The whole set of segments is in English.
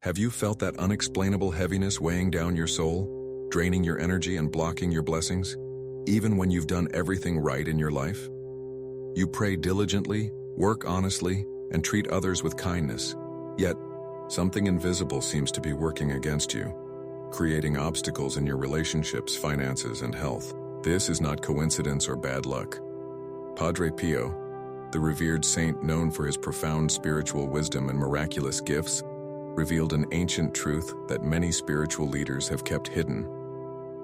Have you felt that unexplainable heaviness weighing down your soul, draining your energy and blocking your blessings, even when you've done everything right in your life? You pray diligently, work honestly, and treat others with kindness, yet something invisible seems to be working against you, creating obstacles in your relationships, finances, and health. This is not coincidence or bad luck. Padre Pio, the revered saint known for his profound spiritual wisdom and miraculous gifts, revealed an ancient truth that many spiritual leaders have kept hidden.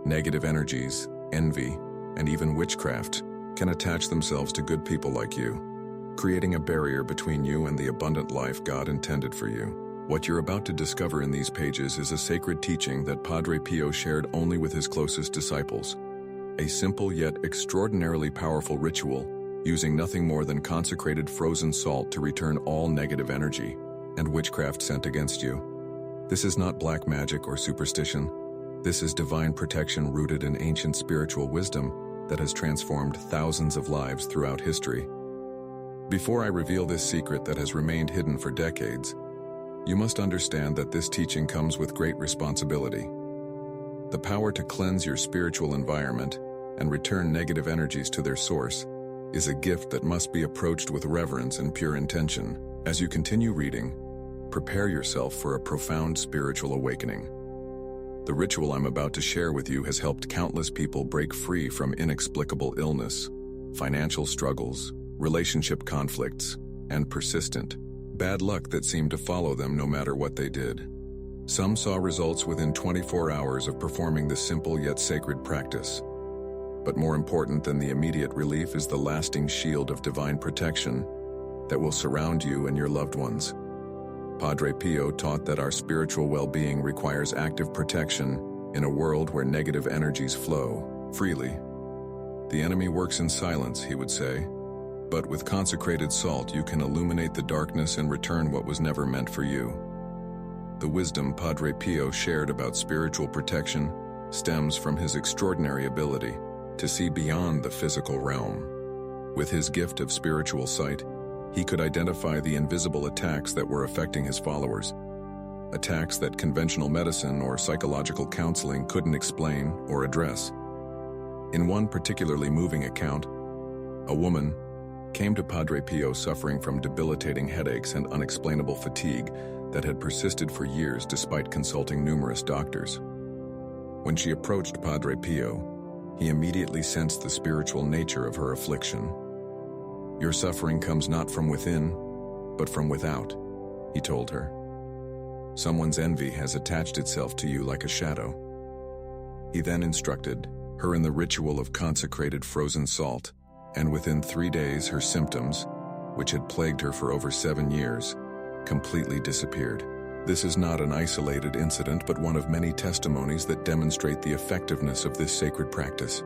Negative energies, envy, and even witchcraft can attach themselves to good people like you, creating a barrier between you and the abundant life God intended for you. What you're about to discover in these pages is a sacred teaching that Padre Pio shared only with his closest disciples. A simple yet extraordinarily powerful ritual, using nothing more than consecrated frozen salt to return all negative energy and witchcraft sent against you. This is not black magic or superstition. This is divine protection rooted in ancient spiritual wisdom that has transformed thousands of lives throughout history. Before I reveal this secret that has remained hidden for decades, you must understand that this teaching comes with great responsibility. The power to cleanse your spiritual environment and return negative energies to their source is a gift that must be approached with reverence and pure intention. As you continue reading, prepare yourself for a profound spiritual awakening. The ritual I'm about to share with you has helped countless people break free from inexplicable illness, financial struggles, relationship conflicts, and persistent bad luck that seemed to follow them no matter what they did. Some saw results within 24 hours of performing this simple yet sacred practice. But more important than the immediate relief is the lasting shield of divine protection that will surround you and your loved ones. Padre Pio taught that our spiritual well-being requires active protection in a world where negative energies flow freely. The enemy works in silence, he would say, but with consecrated salt you can illuminate the darkness and return what was never meant for you. The wisdom Padre Pio shared about spiritual protection stems from his extraordinary ability to see beyond the physical realm. With his gift of spiritual sight, he could identify the invisible attacks that were affecting his followers, attacks that conventional medicine or psychological counseling couldn't explain or address. In one particularly moving account, a woman came to Padre Pio suffering from debilitating headaches and unexplainable fatigue that had persisted for years despite consulting numerous doctors. When she approached Padre Pio, he immediately sensed the spiritual nature of her affliction. "Your suffering comes not from within, but from without," he told her. "Someone's envy has attached itself to you like a shadow." He then instructed her in the ritual of consecrated frozen salt, and within 3 days her symptoms, which had plagued her for over 7 years, completely disappeared. This is not an isolated incident, but one of many testimonies that demonstrate the effectiveness of this sacred practice.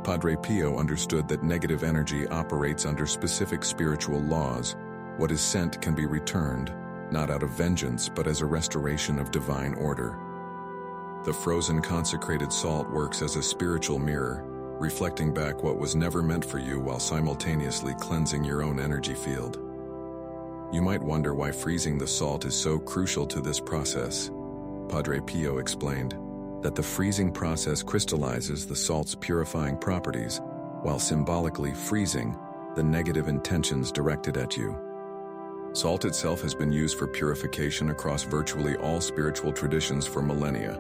Padre Pio understood that negative energy operates under specific spiritual laws. What is sent can be returned, not out of vengeance, but as a restoration of divine order. The frozen consecrated salt works as a spiritual mirror, reflecting back what was never meant for you while simultaneously cleansing your own energy field. You might wonder why freezing the salt is so crucial to this process. Padre Pio explained that the freezing process crystallizes the salt's purifying properties while symbolically freezing the negative intentions directed at you. Salt itself has been used for purification across virtually all spiritual traditions for millennia.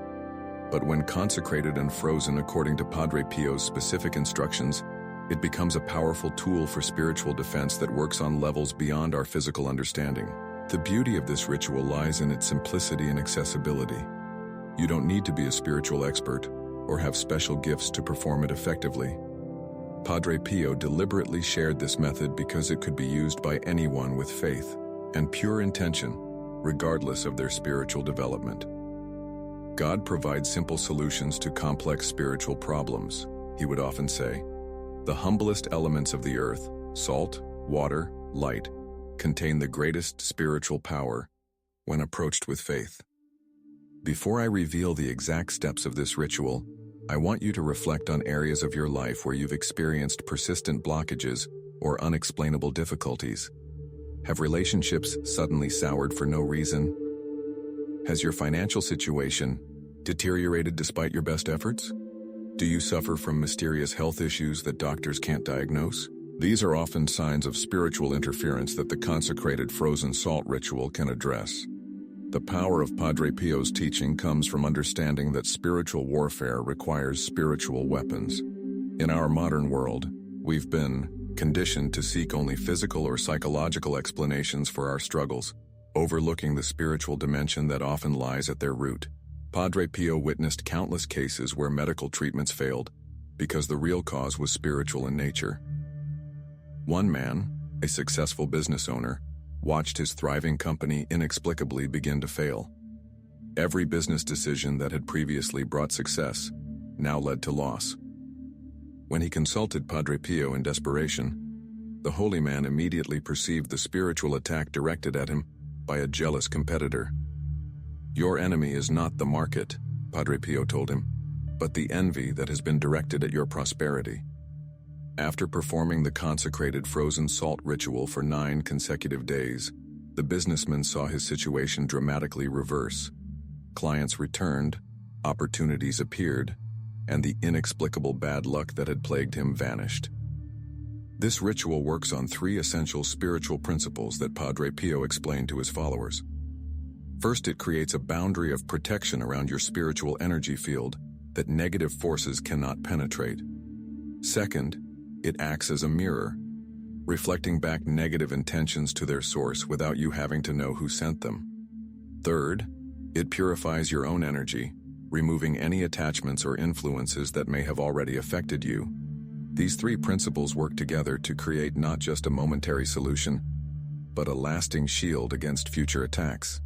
But when consecrated and frozen according to Padre Pio's specific instructions, it becomes a powerful tool for spiritual defense that works on levels beyond our physical understanding. The beauty of this ritual lies in its simplicity and accessibility. You don't need to be a spiritual expert or have special gifts to perform it effectively. Padre Pio deliberately shared this method because it could be used by anyone with faith and pure intention, regardless of their spiritual development. God provides simple solutions to complex spiritual problems, he would often say. The humblest elements of the earth, salt, water, light, contain the greatest spiritual power when approached with faith. Before I reveal the exact steps of this ritual, I want you to reflect on areas of your life where you've experienced persistent blockages or unexplainable difficulties. Have relationships suddenly soured for no reason? Has your financial situation deteriorated despite your best efforts? Do you suffer from mysterious health issues that doctors can't diagnose? These are often signs of spiritual interference that the consecrated frozen salt ritual can address. The power of Padre Pio's teaching comes from understanding that spiritual warfare requires spiritual weapons. In our modern world, we've been conditioned to seek only physical or psychological explanations for our struggles, overlooking the spiritual dimension that often lies at their root. Padre Pio witnessed countless cases where medical treatments failed because the real cause was spiritual in nature. One man, a successful business owner, watched his thriving company inexplicably begin to fail. Every business decision that had previously brought success now led to loss. When he consulted Padre Pio in desperation, the holy man immediately perceived the spiritual attack directed at him by a jealous competitor. "Your enemy is not the market," Padre Pio told him, "but the envy that has been directed at your prosperity." After performing the consecrated frozen salt ritual for 9 consecutive days, the businessman saw his situation dramatically reverse. Clients returned, opportunities appeared, and the inexplicable bad luck that had plagued him vanished. This ritual works on 3 essential spiritual principles that Padre Pio explained to his followers. First, it creates a boundary of protection around your spiritual energy field that negative forces cannot penetrate. Second, it acts as a mirror, reflecting back negative intentions to their source without you having to know who sent them. Third, it purifies your own energy, removing any attachments or influences that may have already affected you. These 3 principles work together to create not just a momentary solution, but a lasting shield against future attacks.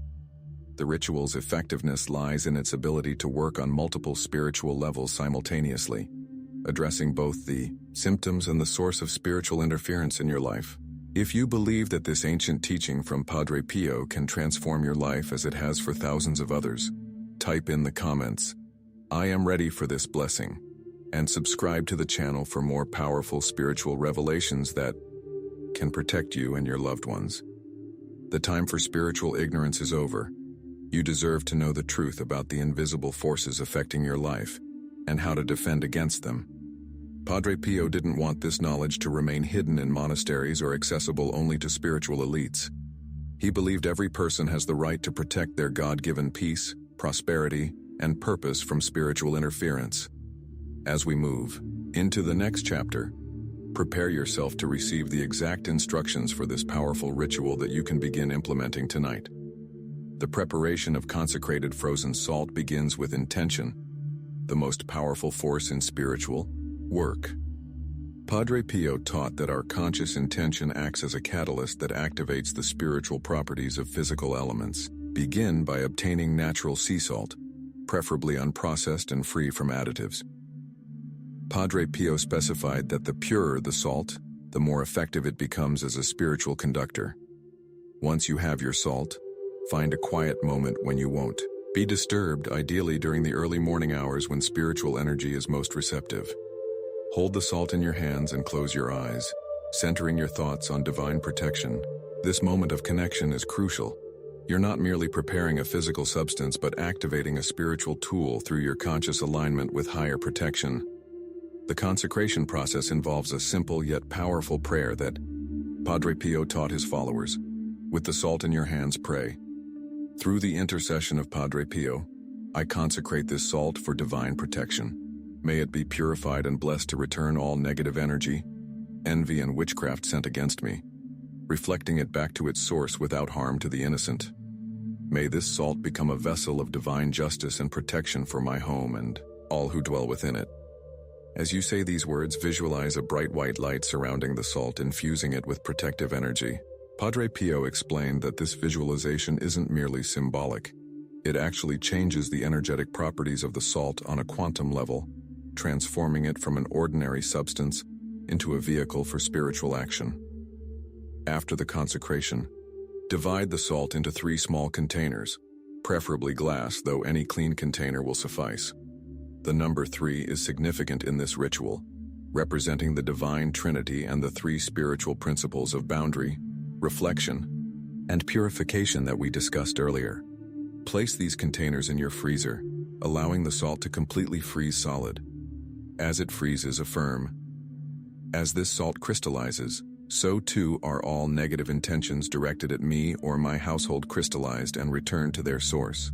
The ritual's effectiveness lies in its ability to work on multiple spiritual levels simultaneously, addressing both the symptoms and the source of spiritual interference in your life. If you believe that this ancient teaching from Padre Pio can transform your life as it has for thousands of others, type in the comments, "I am ready for this blessing," and subscribe to the channel for more powerful spiritual revelations that can protect you and your loved ones. The time for spiritual ignorance is over. You deserve to know the truth about the invisible forces affecting your life and how to defend against them. Padre Pio didn't want this knowledge to remain hidden in monasteries or accessible only to spiritual elites. He believed every person has the right to protect their God-given peace, prosperity, and purpose from spiritual interference. As we move into the next chapter, prepare yourself to receive the exact instructions for this powerful ritual that you can begin implementing tonight. The preparation of consecrated frozen salt begins with intention, the most powerful force in spiritual work. Padre Pio taught that our conscious intention acts as a catalyst that activates the spiritual properties of physical elements. Begin by obtaining natural sea salt, preferably unprocessed and free from additives. Padre Pio specified that the purer the salt, the more effective it becomes as a spiritual conductor. Once you have your salt, find a quiet moment when you won't be disturbed, ideally during the early morning hours when spiritual energy is most receptive. Hold the salt in your hands and close your eyes, centering your thoughts on divine protection. This moment of connection is crucial. You're not merely preparing a physical substance but activating a spiritual tool through your conscious alignment with higher protection. The consecration process involves a simple yet powerful prayer that Padre Pio taught his followers. With the salt in your hands, pray. Through the intercession of Padre Pio, I consecrate this salt for divine protection. May it be purified and blessed to return all negative energy, envy and witchcraft sent against me, reflecting it back to its source without harm to the innocent. May this salt become a vessel of divine justice and protection for my home and all who dwell within it. As you say these words, visualize a bright white light surrounding the salt, infusing it with protective energy. Padre Pio explained that this visualization isn't merely symbolic. It actually changes the energetic properties of the salt on a quantum level, transforming it from an ordinary substance into a vehicle for spiritual action. After the consecration, divide the salt into 3 small containers, preferably glass, though any clean container will suffice. The number 3 is significant in this ritual, representing the divine trinity and the 3 spiritual principles of boundary, reflection, and purification that we discussed earlier. Place these containers in your freezer, allowing the salt to completely freeze solid. As it freezes, affirm, "As this salt crystallizes, so too are all negative intentions directed at me or my household crystallized and returned to their source."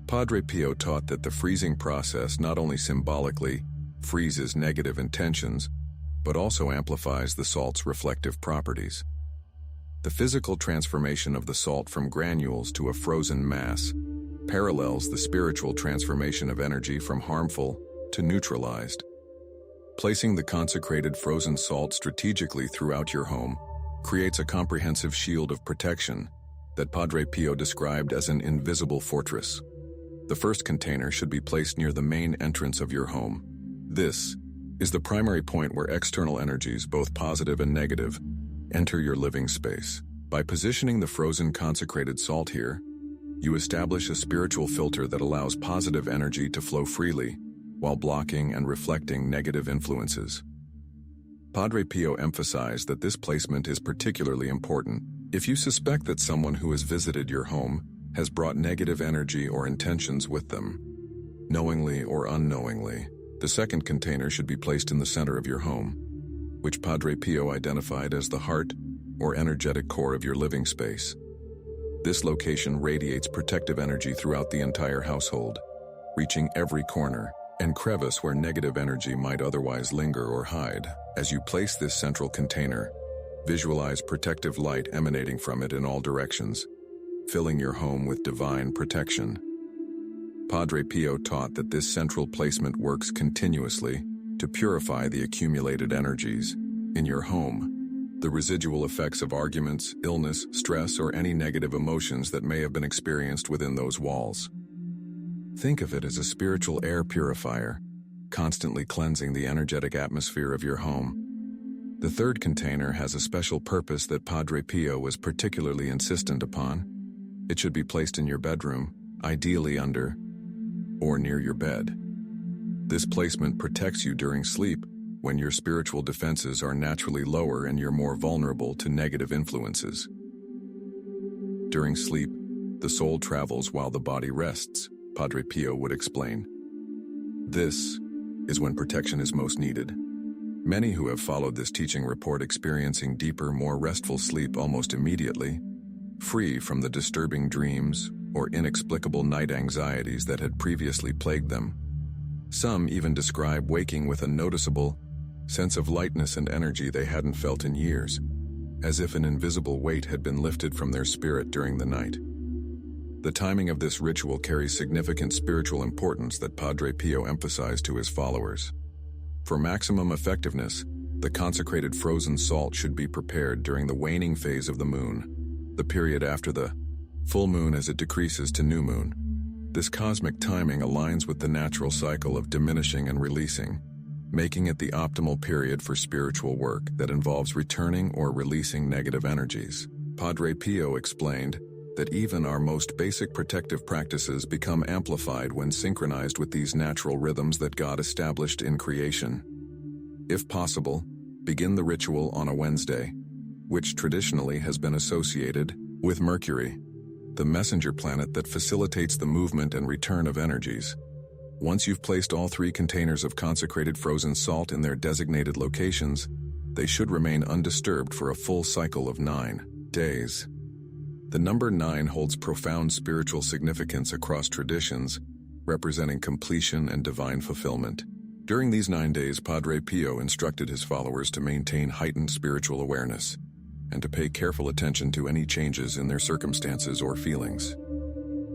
Padre Pio taught that the freezing process not only symbolically freezes negative intentions, but also amplifies the salt's reflective properties. The physical transformation of the salt from granules to a frozen mass parallels the spiritual transformation of energy from harmful to neutralized. Placing the consecrated frozen salt strategically throughout your home creates a comprehensive shield of protection that Padre Pio described as an invisible fortress. The first container should be placed near the main entrance of your home. This is the primary point where external energies, both positive and negative, enter your living space. By positioning the frozen consecrated salt here, you establish a spiritual filter that allows positive energy to flow freely while blocking and reflecting negative influences. Padre Pio emphasized that this placement is particularly important if you suspect that someone who has visited your home has brought negative energy or intentions with them. Knowingly or unknowingly, the second container should be placed in the center of your home, which Padre Pio identified as the heart or energetic core of your living space. This location radiates protective energy throughout the entire household, reaching every corner and crevice where negative energy might otherwise linger or hide. As you place this central container, visualize protective light emanating from it in all directions, filling your home with divine protection. Padre Pio taught that this central placement works continuously to purify the accumulated energies in your home, the residual effects of arguments, illness, stress, or any negative emotions that may have been experienced within those walls. Think of it as a spiritual air purifier, constantly cleansing the energetic atmosphere of your home. The third container has a special purpose that Padre Pio was particularly insistent upon. It should be placed in your bedroom, ideally under or near your bed. This placement protects you during sleep, when your spiritual defenses are naturally lower and you're more vulnerable to negative influences. During sleep, the soul travels while the body rests, Padre Pio would explain. This is when protection is most needed. Many who have followed this teaching report experiencing deeper, more restful sleep almost immediately, free from the disturbing dreams or inexplicable night anxieties that had previously plagued them. Some even describe waking with a noticeable sense of lightness and energy they hadn't felt in years, as if an invisible weight had been lifted from their spirit during the night. The timing of this ritual carries significant spiritual importance that Padre Pio emphasized to his followers. For maximum effectiveness, the consecrated frozen salt should be prepared during the waning phase of the moon, the period after the full moon as it decreases to new moon. This cosmic timing aligns with the natural cycle of diminishing and releasing, making it the optimal period for spiritual work that involves returning or releasing negative energies. Padre Pio explained that even our most basic protective practices become amplified when synchronized with these natural rhythms that God established in creation. If possible, begin the ritual on a Wednesday, which traditionally has been associated with Mercury, the messenger planet that facilitates the movement and return of energies. Once you've placed all three containers of consecrated frozen salt in their designated locations, they should remain undisturbed for a full cycle of 9 days. The number 9 holds profound spiritual significance across traditions, representing completion and divine fulfillment. During these 9 days, Padre Pio instructed his followers to maintain heightened spiritual awareness and to pay careful attention to any changes in their circumstances or feelings.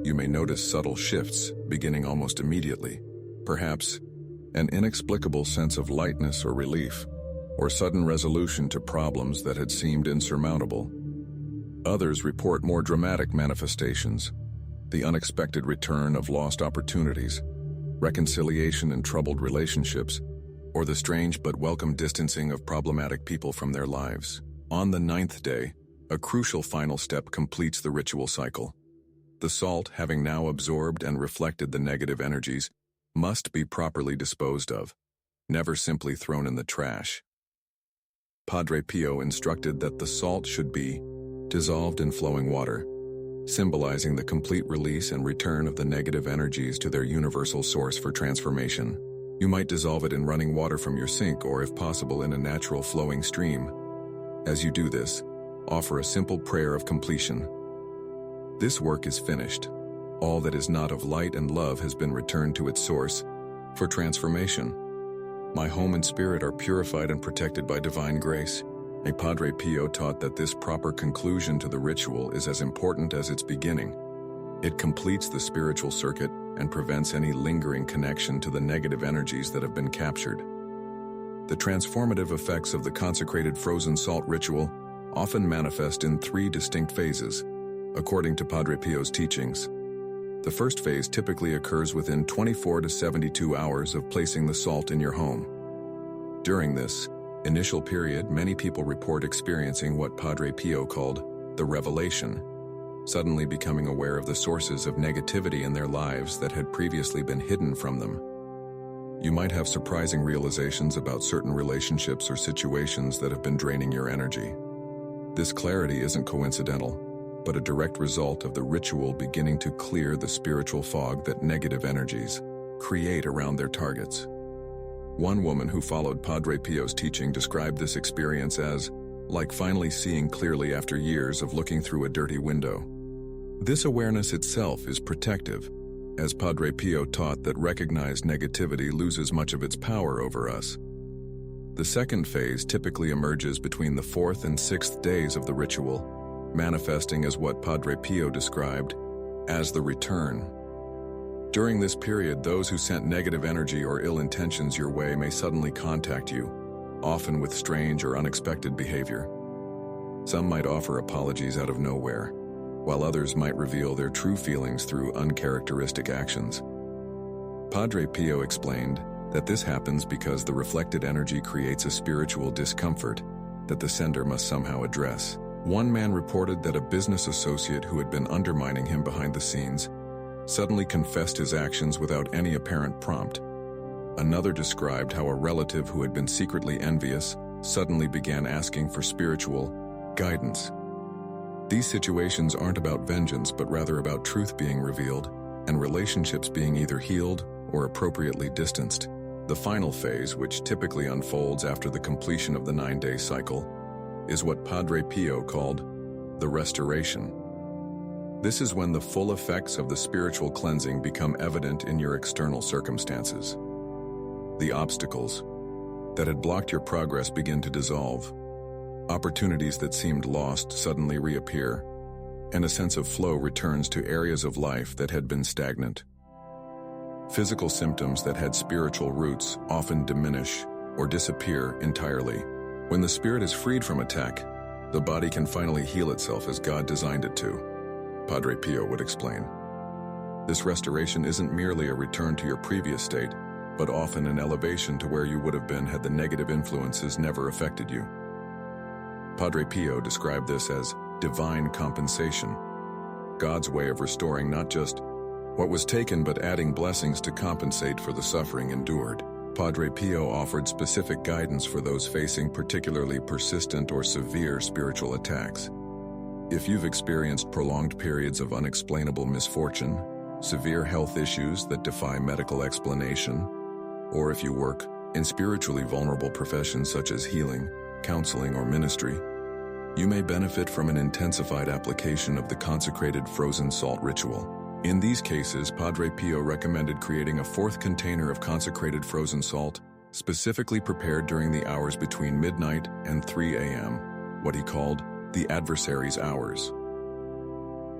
You may notice subtle shifts beginning almost immediately, perhaps an inexplicable sense of lightness or relief, or sudden resolution to problems that had seemed insurmountable. Others report more dramatic manifestations, the unexpected return of lost opportunities, reconciliation in troubled relationships, or the strange but welcome distancing of problematic people from their lives. On the 9th day, a crucial final step completes the ritual cycle. The salt, having now absorbed and reflected the negative energies, must be properly disposed of, never simply thrown in the trash. Padre Pio instructed that the salt should be dissolved in flowing water, symbolizing the complete release and return of the negative energies to their universal source for transformation. You might dissolve it in running water from your sink or, if possible, in a natural flowing stream. As you do this, offer a simple prayer of completion. This work is finished. All that is not of light and love has been returned to its source for transformation. My home and spirit are purified and protected by divine grace. A Padre Pio taught that this proper conclusion to the ritual is as important as its beginning. It completes the spiritual circuit and prevents any lingering connection to the negative energies that have been captured. The transformative effects of the consecrated frozen salt ritual often manifest in 3 distinct phases, according to Padre Pio's teachings. The first phase typically occurs within 24 to 72 hours of placing the salt in your home. During this initial period, many people report experiencing what Padre Pio called the revelation, suddenly becoming aware of the sources of negativity in their lives that had previously been hidden from them. You might have surprising realizations about certain relationships or situations that have been draining your energy. This clarity isn't coincidental, but a direct result of the ritual beginning to clear the spiritual fog that negative energies create around their targets. One woman who followed Padre Pio's teaching described this experience as like finally seeing clearly after years of looking through a dirty window. This awareness itself is protective, as Padre Pio taught that recognized negativity loses much of its power over us. The second phase typically emerges between the 4th and 6th days of the ritual, manifesting as what Padre Pio described as the return. During this period, those who sent negative energy or ill intentions your way may suddenly contact you, often with strange or unexpected behavior. Some might offer apologies out of nowhere, while others might reveal their true feelings through uncharacteristic actions. Padre Pio explained that this happens because the reflected energy creates a spiritual discomfort that the sender must somehow address. One man reported that a business associate who had been undermining him behind the scenes suddenly confessed his actions without any apparent prompt. Another described how a relative who had been secretly envious suddenly began asking for spiritual guidance. These situations aren't about vengeance, but rather about truth being revealed and relationships being either healed or appropriately distanced. The final phase, which typically unfolds after the completion of the 9-day cycle, is what Padre Pio called the restoration. This is when the full effects of the spiritual cleansing become evident in your external circumstances. The obstacles that had blocked your progress begin to dissolve. Opportunities that seemed lost suddenly reappear, and a sense of flow returns to areas of life that had been stagnant. Physical symptoms that had spiritual roots often diminish or disappear entirely. When the spirit is freed from attack, the body can finally heal itself as God designed it to, Padre Pio would explain. This restoration isn't merely a return to your previous state, but often an elevation to where you would have been had the negative influences never affected you. Padre Pio described this as divine compensation, God's way of restoring not just what was taken but adding blessings to compensate for the suffering endured. Padre Pio offered specific guidance for those facing particularly persistent or severe spiritual attacks. If you've experienced prolonged periods of unexplainable misfortune, severe health issues that defy medical explanation, or if you work in spiritually vulnerable professions such as healing, counseling, or ministry, you may benefit from an intensified application of the consecrated frozen salt ritual. In these cases, Padre Pio recommended creating a 4th container of consecrated frozen salt, specifically prepared during the hours between midnight and 3 a.m., what he called the adversary's hours.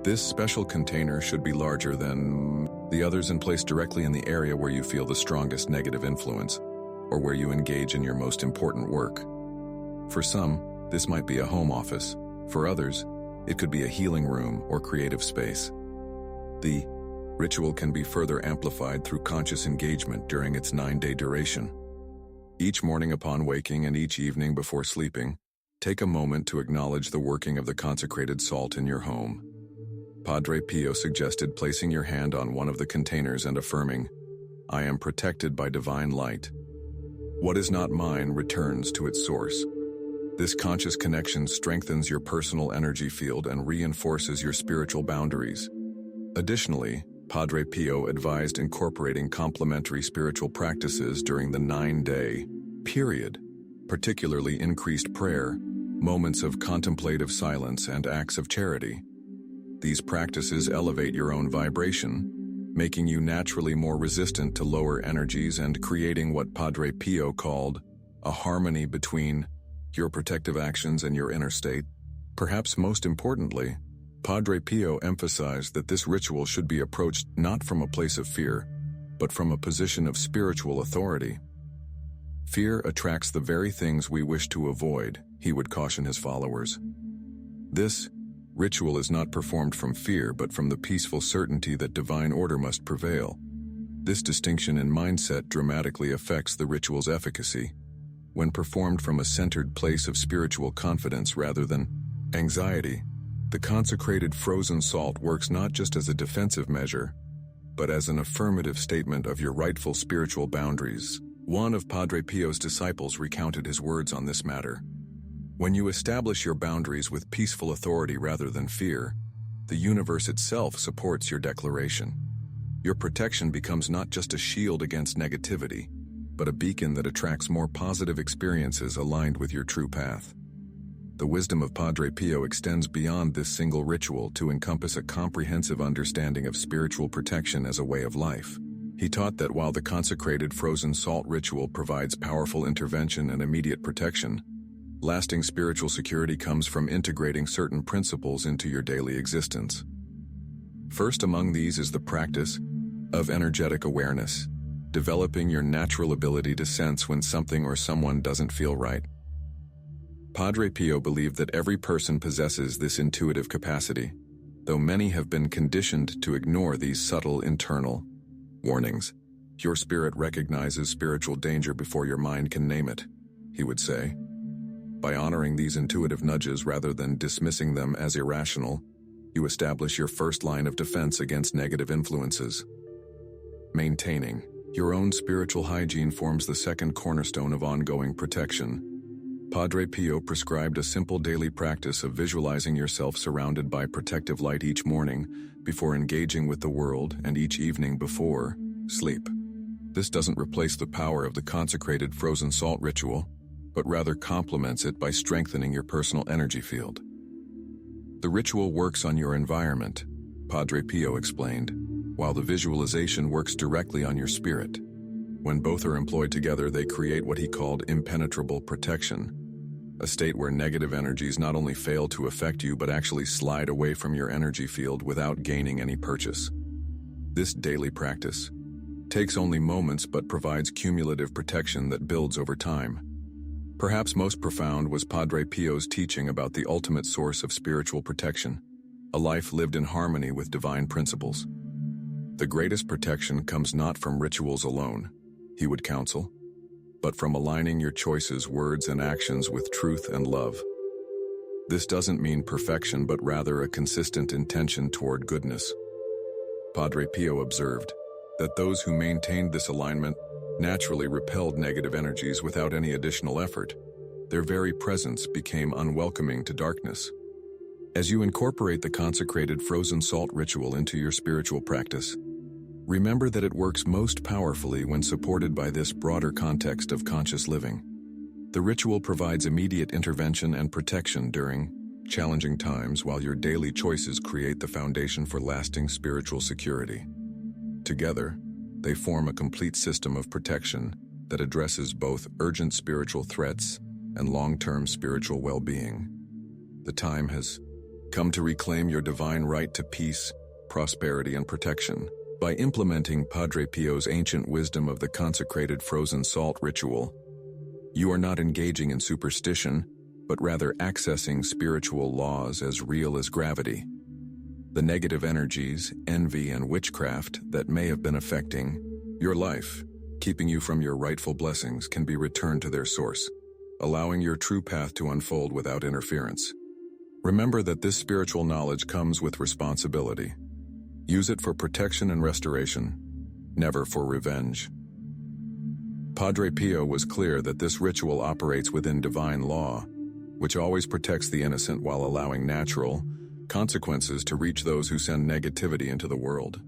This special container should be larger than the others and placed directly in the area where you feel the strongest negative influence, or where you engage in your most important work. For some, this might be a home office. For others, it could be a healing room or creative space. The ritual can be further amplified through conscious engagement during its 9-day duration. Each morning upon waking and each evening before sleeping, take a moment to acknowledge the working of the consecrated salt in your home. Padre Pio suggested placing your hand on one of the containers and affirming, "I am protected by divine light. What is not mine returns to its source." This conscious connection strengthens your personal energy field and reinforces your spiritual boundaries. Additionally, Padre Pio advised incorporating complementary spiritual practices during the 9-day period, particularly increased prayer, moments of contemplative silence, and acts of charity. These practices elevate your own vibration, making you naturally more resistant to lower energies and creating what Padre Pio called a harmony between your protective actions and your inner state. Perhaps most importantly, Padre Pio emphasized that this ritual should be approached not from a place of fear, but from a position of spiritual authority. Fear attracts the very things we wish to avoid, he would caution his followers. This ritual is not performed from fear, but from the peaceful certainty that divine order must prevail. This distinction in mindset dramatically affects the ritual's efficacy. When performed from a centered place of spiritual confidence rather than anxiety, the consecrated frozen salt works not just as a defensive measure, but as an affirmative statement of your rightful spiritual boundaries. One of Padre Pio's disciples recounted his words on this matter. When you establish your boundaries with peaceful authority rather than fear, the universe itself supports your declaration. Your protection becomes not just a shield against negativity, but a beacon that attracts more positive experiences aligned with your true path. The wisdom of Padre Pio extends beyond this single ritual to encompass a comprehensive understanding of spiritual protection as a way of life. He taught that while the consecrated frozen salt ritual provides powerful intervention and immediate protection, lasting spiritual security comes from integrating certain principles into your daily existence. First among these is the practice of energetic awareness, developing your natural ability to sense when something or someone doesn't feel right. Padre Pio believed that every person possesses this intuitive capacity, though many have been conditioned to ignore these subtle internal warnings. Your spirit recognizes spiritual danger before your mind can name it, he would say. By honoring these intuitive nudges rather than dismissing them as irrational, you establish your first line of defense against negative influences. Maintaining your own spiritual hygiene forms the second cornerstone of ongoing protection. Padre Pio prescribed a simple daily practice of visualizing yourself surrounded by protective light each morning before engaging with the world and each evening before sleep. This doesn't replace the power of the consecrated frozen salt ritual, but rather complements it by strengthening your personal energy field. The ritual works on your environment, Padre Pio explained, while the visualization works directly on your spirit. When both are employed together, they create what he called impenetrable protection, a state where negative energies not only fail to affect you but actually slide away from your energy field without gaining any purchase. This daily practice takes only moments but provides cumulative protection that builds over time. Perhaps most profound was Padre Pio's teaching about the ultimate source of spiritual protection, a life lived in harmony with divine principles. The greatest protection comes not from rituals alone, he would counsel, but from aligning your choices, words, and actions with truth and love. This doesn't mean perfection, but rather a consistent intention toward goodness. Padre Pio observed that those who maintained this alignment naturally repelled negative energies without any additional effort. Their very presence became unwelcoming to darkness. As you incorporate the consecrated frozen salt ritual into your spiritual practice, remember that it works most powerfully when supported by this broader context of conscious living. The ritual provides immediate intervention and protection during challenging times, while your daily choices create the foundation for lasting spiritual security. Together, they form a complete system of protection that addresses both urgent spiritual threats and long-term spiritual well-being. The time has come to reclaim your divine right to peace, prosperity, and protection. By implementing Padre Pio's ancient wisdom of the consecrated frozen salt ritual, you are not engaging in superstition, but rather accessing spiritual laws as real as gravity. The negative energies, envy, and witchcraft that may have been affecting your life, keeping you from your rightful blessings, can be returned to their source, allowing your true path to unfold without interference. Remember that this spiritual knowledge comes with responsibility. Use it for protection and restoration, never for revenge. Padre Pio was clear that this ritual operates within divine law, which always protects the innocent while allowing natural consequences to reach those who send negativity into the world.